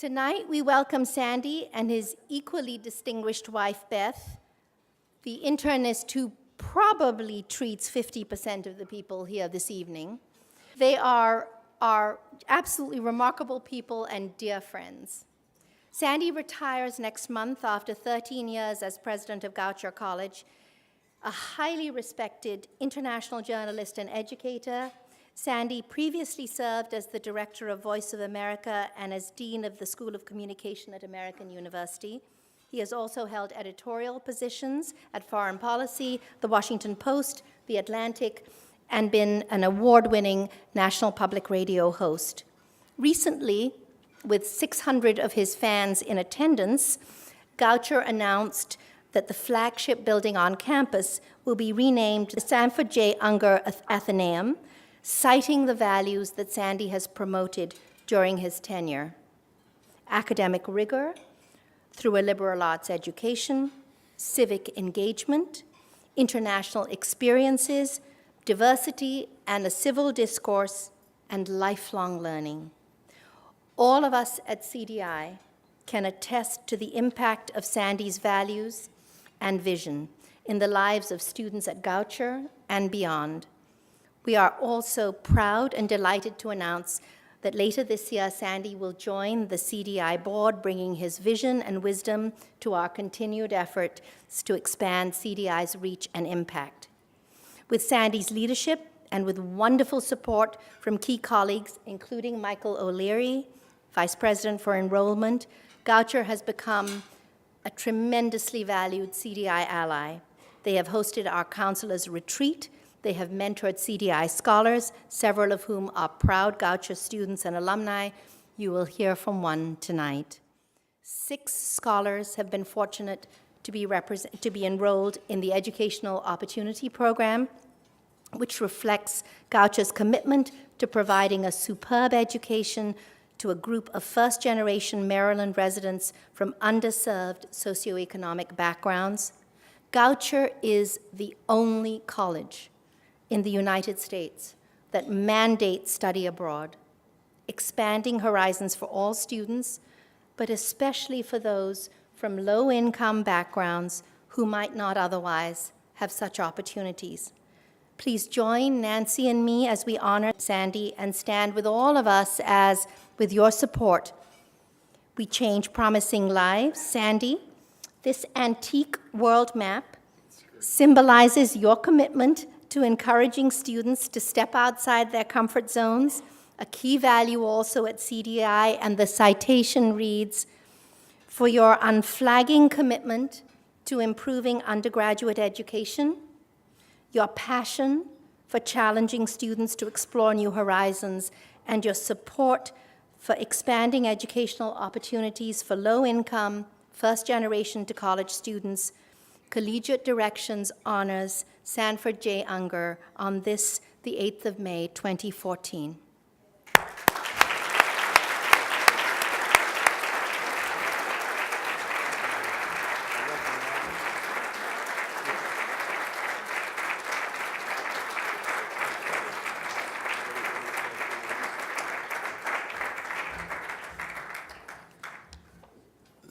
Tonight, we welcome Sandy and his equally distinguished wife, Beth, the internist who probably treats 50% of the people here this evening. They are absolutely remarkable people and dear friends. Sandy retires next month after 13 years as president of Goucher College, a highly respected international journalist and educator. Sandy previously served as the director of Voice of America and as dean of the School of Communication at American University. He has also held editorial positions at Foreign Policy, The Washington Post, The Atlantic, and been an award-winning national public radio host. Recently, with 600 of his fans in attendance, Goucher announced that the flagship building on campus will be renamed the Sanford Ungar Athenaeum, citing the values that Sandy has promoted during his tenure: academic rigor through a liberal arts education, civic engagement, international experiences, diversity and a civil discourse, and lifelong learning. All of us at CDI can attest to the impact of Sandy's values and vision in the lives of students at Goucher and beyond. We are also proud and delighted to announce that later this year, Sandy will join the CDI board, bringing his vision and wisdom to our continued efforts to expand CDI's reach and impact. With Sandy's leadership and with wonderful support from key colleagues, including Michael O'Leary, Vice President for Enrollment, Goucher has become a tremendously valued CDI ally. They have hosted our counselors' retreat. They have mentored CDI scholars, several of whom are proud Goucher students and alumni. You will hear from one tonight. 6 scholars have been fortunate to be enrolled in the Educational Opportunity Program, which reflects Goucher's commitment to providing a superb education to a group of first-generation Maryland residents from underserved socioeconomic backgrounds. Goucher is the only college in the United States that mandates study abroad, expanding horizons for all students, but especially for those from low-income backgrounds who might not otherwise have such opportunities. Please join Nancy and me as we honor Sandy and stand with all of us as, with your support, we change promising lives. Sandy, this antique world map symbolizes your commitment to encouraging students to step outside their comfort zones, a key value also at CDI, and the citation reads, "For your unflagging commitment to improving undergraduate education, your passion for challenging students to explore new horizons, and your support for expanding educational opportunities for low-income, first-generation to college students, Collegiate Directions honors Sanford J. Ungar on this, the 8th of May, 2014.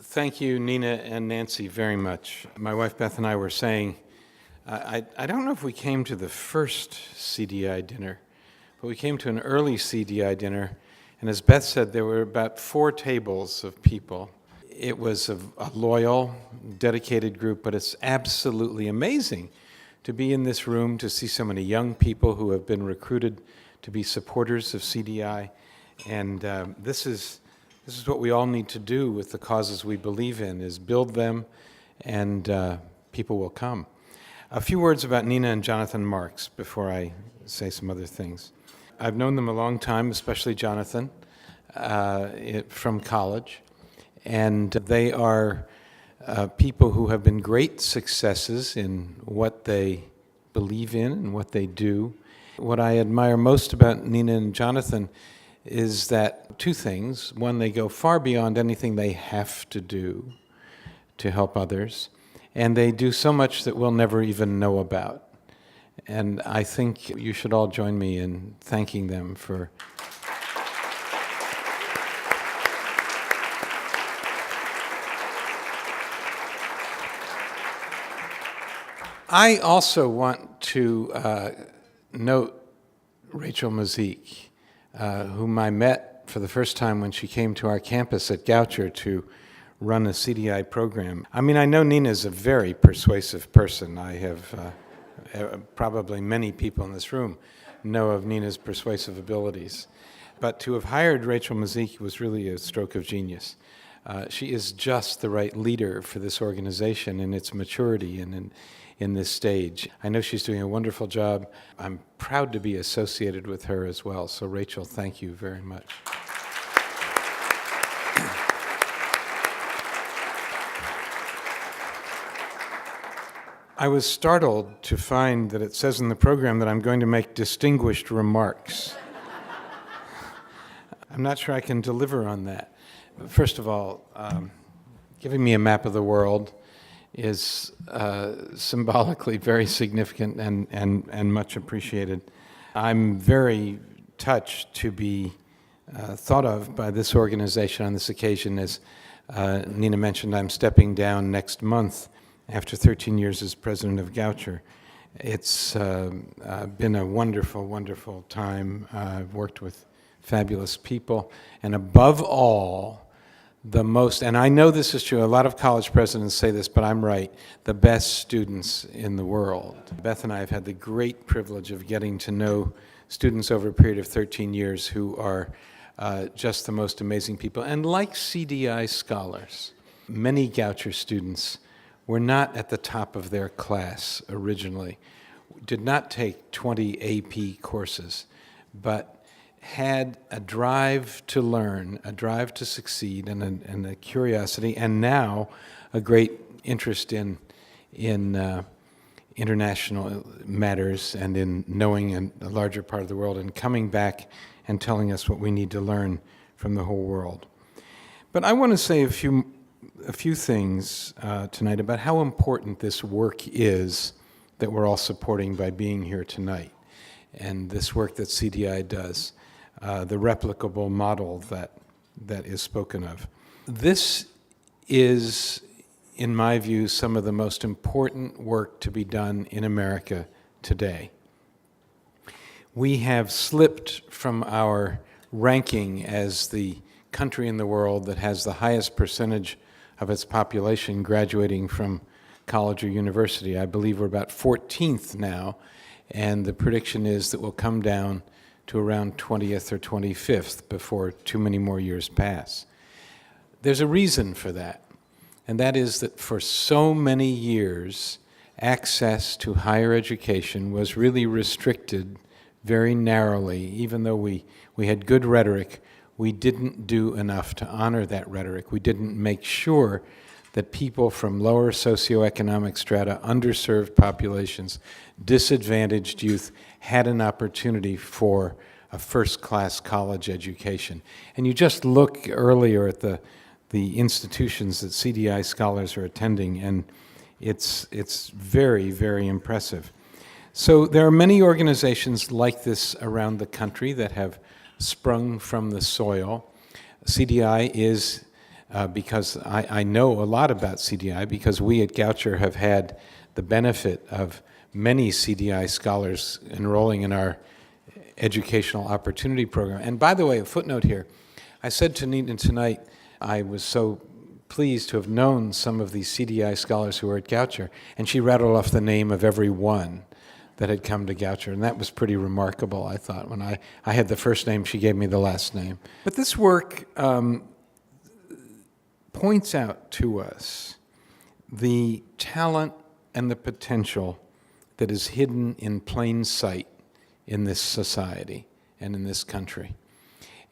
Thank you, Nina and Nancy, very much. My wife Beth and I were saying, I don't know if we came to the first CDI dinner, but we came to an early CDI dinner, and as Beth said, there were about 4 tables of people. It was a loyal, dedicated group, but it's absolutely amazing to be in this room, to see so many young people who have been recruited to be supporters of CDI, and this is what we all need to do with the causes we believe in, is build them, and people will come. A few words about Nina and Jonathan Marks before I say some other things. I've known them a long time, especially Jonathan, from college, and they are people who have been great successes in what they believe in and what they do. What I admire most about Nina and Jonathan is that 2 things. One, they go far beyond anything they have to do to help others, and they do so much that we'll never even know about. And I think you should all join me in thanking them for I also want to note Rachel Mazik, whom I met for the first time when she came to our campus at Goucher to run a CDI program. I mean, I know Nina's a very persuasive person. I have probably many people in this room know of Nina's persuasive abilities. But to have hired Rachel Mazik was really a stroke of genius. She is just the right leader for this organization in its maturity and in this stage. I know she's doing a wonderful job. I'm proud to be associated with her as well. So Rachel, thank you very much. I was startled to find that it says in the program that I'm going to make distinguished remarks. I'm not sure I can deliver on that. First of all, giving me a map of the world is symbolically very significant and much appreciated. I'm very touched to be thought of by this organization on this occasion. As Nina mentioned, I'm stepping down next month after 13 years as president of Goucher. It's been a wonderful, wonderful time. I've worked with fabulous people, and above all, and I know this is true, a lot of college presidents say this, but I'm right, the best students in the world. Beth and I have had the great privilege of getting to know students over a period of 13 years who are just the most amazing people. And like CDI scholars, many Goucher students were not at the top of their class originally, did not take 20 AP courses, but had a drive to learn, a drive to succeed, and a curiosity, and now a great interest in international matters and in knowing a larger part of the world and coming back and telling us what we need to learn from the whole world. But I want to say a few things tonight about how important this work is that we're all supporting by being here tonight, and this work that CDI does. The replicable model that is spoken of. This is, in my view, some of the most important work to be done in America today. We have slipped from our ranking as the country in the world that has the highest percentage of its population graduating from college or university. I believe we're about 14th now, and the prediction is that we'll come down to around 20th or 25th before too many more years pass. There's a reason for that, and that is that for so many years, access to higher education was really restricted very narrowly. Even though we had good rhetoric, we didn't do enough to honor that rhetoric. We didn't make sure that people from lower socioeconomic strata, underserved populations, disadvantaged youth had an opportunity for a first-class college education. And you just look earlier at the institutions that CDI scholars are attending, and it's very, very impressive. So there are many organizations like this around the country that have sprung from the soil. CDI is, because I know a lot about CDI, because we at Goucher have had the benefit of many CDI scholars enrolling in our educational opportunity program. And by the way, a footnote here, I said to Nina tonight, I was so pleased to have known some of these CDI scholars who were at Goucher, and she rattled off the name of every one that had come to Goucher, and that was pretty remarkable, I thought. When I had the first name, she gave me the last name. But this work points out to us the talent and the potential that is hidden in plain sight in this society and in this country.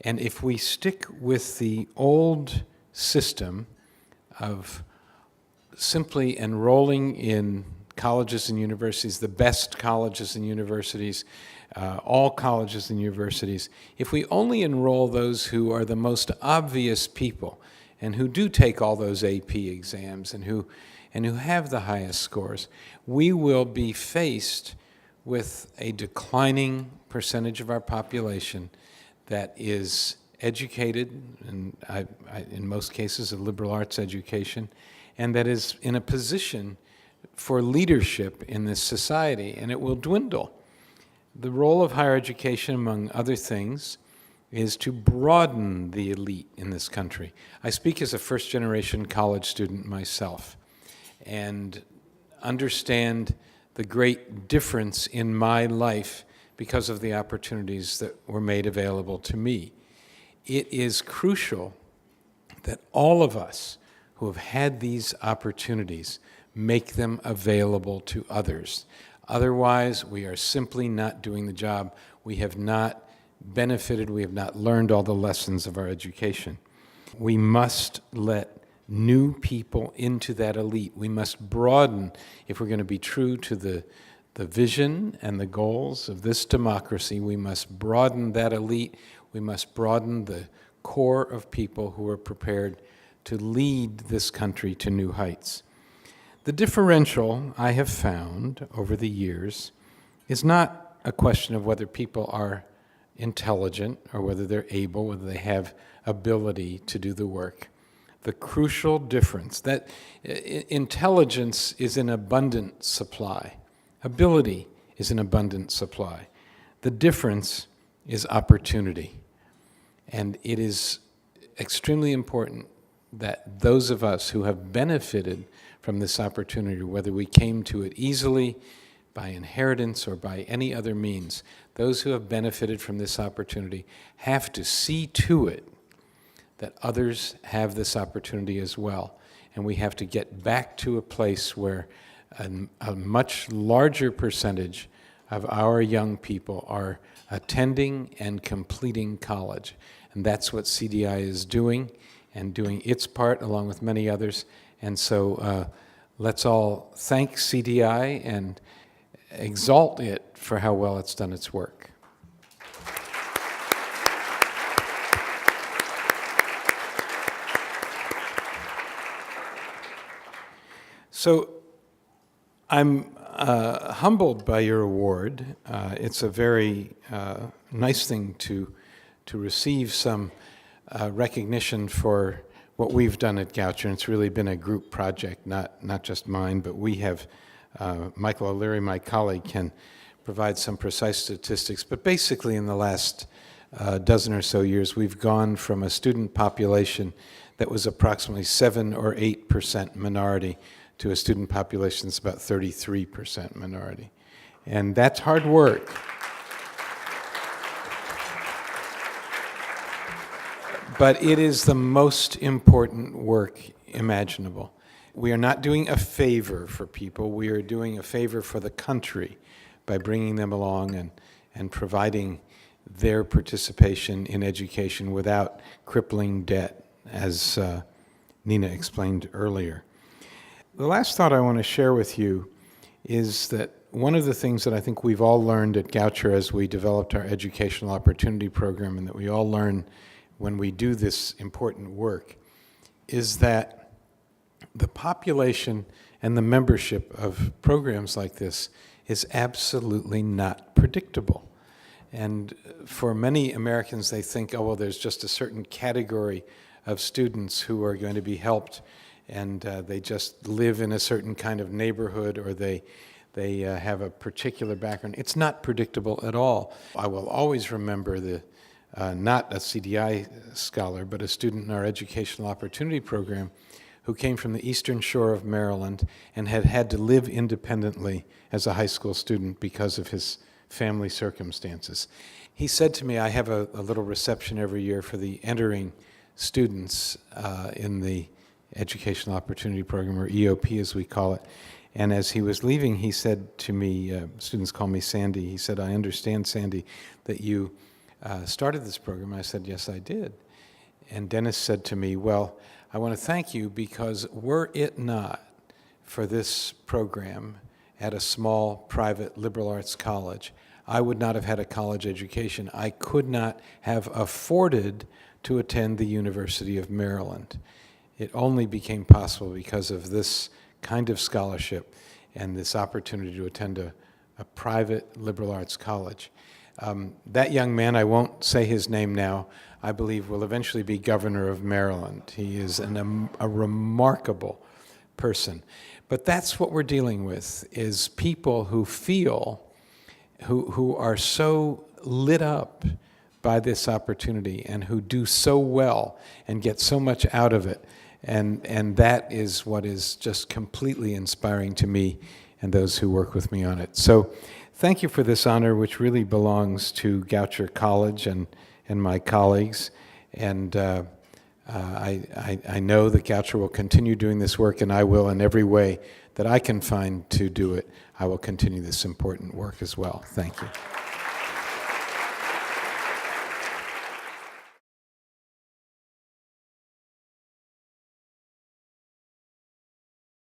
And if we stick with the old system of simply enrolling in colleges and universities, the best colleges and universities, all colleges and universities, if we only enroll those who are the most obvious people and who do take all those AP exams and who have the highest scores, we will be faced with a declining percentage of our population that is educated, and in most cases a liberal arts education, and that is in a position for leadership in this society, and it will dwindle. The role of higher education, among other things, is to broaden the elite in this country. I speak as a first-generation college student myself, and understand the great difference in my life because of the opportunities that were made available to me. It is crucial that all of us who have had these opportunities make them available to others. Otherwise, we are simply not doing the job. We have not benefited, we have not learned all the lessons of our education. We must let new people into that elite. We must broaden, if we're going to be true to the vision and the goals of this democracy, we must broaden that elite. We must broaden the core of people who are prepared to lead this country to new heights. The differential I have found over the years is not a question of whether people are intelligent or whether they're able, whether they have ability to do the work. The crucial difference, that intelligence is an abundant supply. Ability is an abundant supply. The difference is opportunity. And it is extremely important that those of us who have benefited from this opportunity, whether we came to it easily, by inheritance, or by any other means, those who have benefited from this opportunity have to see to it that others have this opportunity as well. And we have to get back to a place where a much larger percentage of our young people are attending and completing college. And that's what CDI is doing, and doing its part along with many others. And so let's all thank CDI and exalt it for how well it's done its work. So I'm humbled by your award. It's a very nice thing to receive some recognition for what we've done at Goucher. And it's really been a group project, not just mine, but we have, Michael O'Leary, my colleague, can provide some precise statistics. But basically in the last dozen or so years, we've gone from a student population that was approximately 7 or 8% minority to a student population that's about 33% minority. And that's hard work. But it is the most important work imaginable. We are not doing a favor for people, we are doing a favor for the country by bringing them along and providing their participation in education without crippling debt, as Nina explained earlier. The last thought I want to share with you is that one of the things that I think we've all learned at Goucher as we developed our educational opportunity program, and that we all learn when we do this important work, is that the population and the membership of programs like this is absolutely not predictable. And for many Americans, they think, oh, well, there's just a certain category of students who are going to be helped, and they just live in a certain kind of neighborhood, or they have a particular background. It's not predictable at all. I will always remember not a CDI scholar, but a student in our Educational Opportunity Program who came from the Eastern Shore of Maryland and had had to live independently as a high school student because of his family circumstances. He said to me, I have a little reception every year for the entering students in the Educational Opportunity Program, or EOP as we call it. And as he was leaving, he said to me, students call me Sandy, he said, I understand, Sandy, that you started this program. I said, yes, I did. And Dennis said to me, well, I want to thank you, because were it not for this program at a small private liberal arts college, I would not have had a college education. I could not have afforded to attend the University of Maryland. It only became possible because of this kind of scholarship and this opportunity to attend a private liberal arts college. That young man, I won't say his name now, I believe will eventually be governor of Maryland. He is a remarkable person. But that's what we're dealing with, is people who feel, who are so lit up by this opportunity and who do so well and get so much out of it. And that is what is just completely inspiring to me and those who work with me on it. So thank you for this honor, which really belongs to Goucher College and my colleagues. And I know that Goucher will continue doing this work, and I will, in every way that I can find to do it, I will continue this important work as well. Thank you.